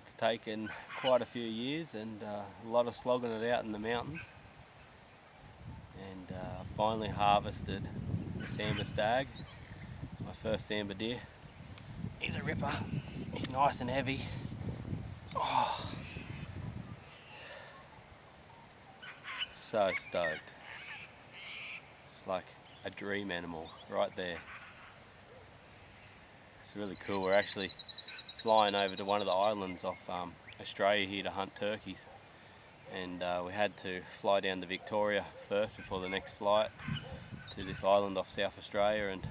It's taken quite a few years and a lot of slogging it out in the mountains, and finally harvested the Sambar Stag. It's my first Sambar deer. He's a ripper. He's nice and heavy. Oh, so stoked. It's like a dream animal right there. It's really cool. We're actually flying over to one of the islands off Australia here to hunt turkeys, and we had to fly down to Victoria first before the next flight to this island off South Australia, and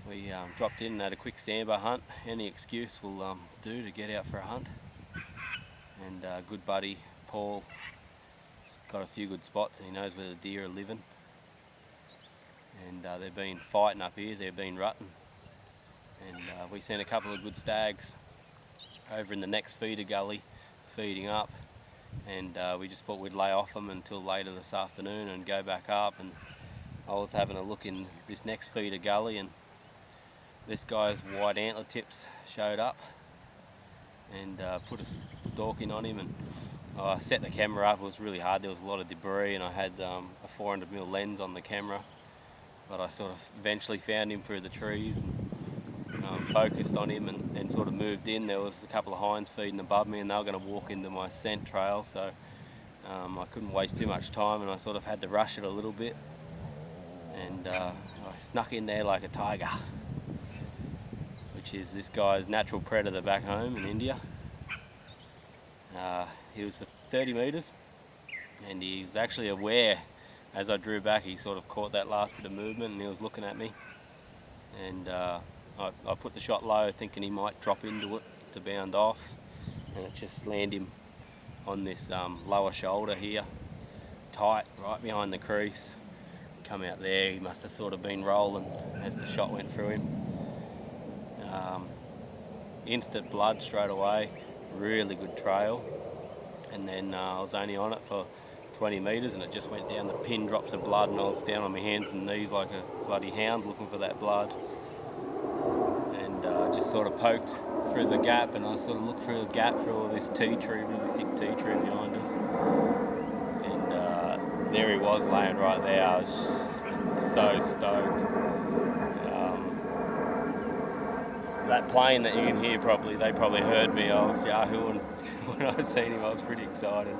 we dropped in and had a quick sambar hunt. Any excuse will do to get out for a hunt, and good buddy Paul has got a few good spots and he knows where the deer are living, and they've been fighting up here, they've been rutting, and we seen a couple of good stags over in the next feeder gully feeding up, and we just thought we'd lay off them until later this afternoon and go back up. And I was having a look in this next feeder gully, and this guy's white antler tips showed up and put a stalking on him, and I set the camera up. It was really hard, there was a lot of debris, and I had a 400mm lens on the camera, but I sort of eventually found him through the trees and focused on him and sort of moved in. There was a couple of hinds feeding above me and they were going to walk into my scent trail, so I couldn't waste too much time, and I sort of had to rush it a little bit, and I snuck in there like a tiger, which is this guy's natural predator back home in India. He was 30 metres and he was actually aware as I drew back. He sort of caught that last bit of movement and he was looking at me, and I put the shot low thinking he might drop into it to bound off, and it just landed him on this lower shoulder here, tight, right behind the crease. Come out there, he must have sort of been rolling as the shot went through him. Instant blood straight away, really good trail, and then I was only on it for 20 metres and it just went down the pin drops of blood, and I was down on my hands and knees like a bloody hound looking for that blood. Just sort of poked through the gap, and I sort of looked through the gap through all this tea tree, really thick tea tree behind us, and there he was laying right there. I was just so stoked. That plane that you can hear, they probably heard me. I was yahooing when I seen him. I was pretty excited.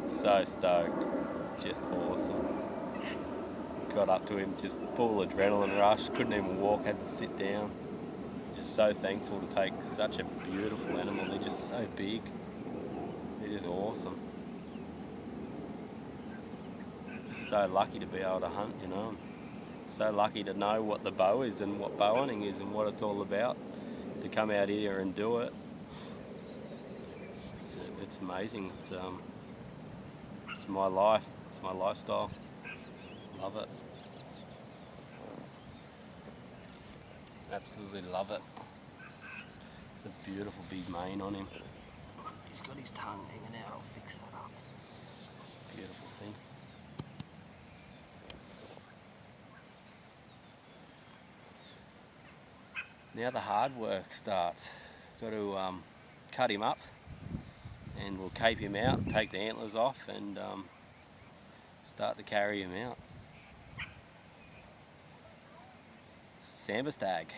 So stoked, just awesome. Got up to him, just full adrenaline rush, couldn't even walk, had to sit down. Just so thankful to take such a beautiful animal. They're just so big, they're just awesome. Just so lucky to be able to hunt, you know. So lucky to know what the bow is and what bow hunting is and what it's all about, to come out here and do it. It's amazing. It's my life, it's my lifestyle. Love it. Absolutely love it. It's a beautiful big mane on him. He's got his tongue hanging out. I'll fix that up. Beautiful thing. Now the hard work starts. Got to cut him up, and we'll cape him out, take the antlers off, and start to carry him out. Sambar Stag.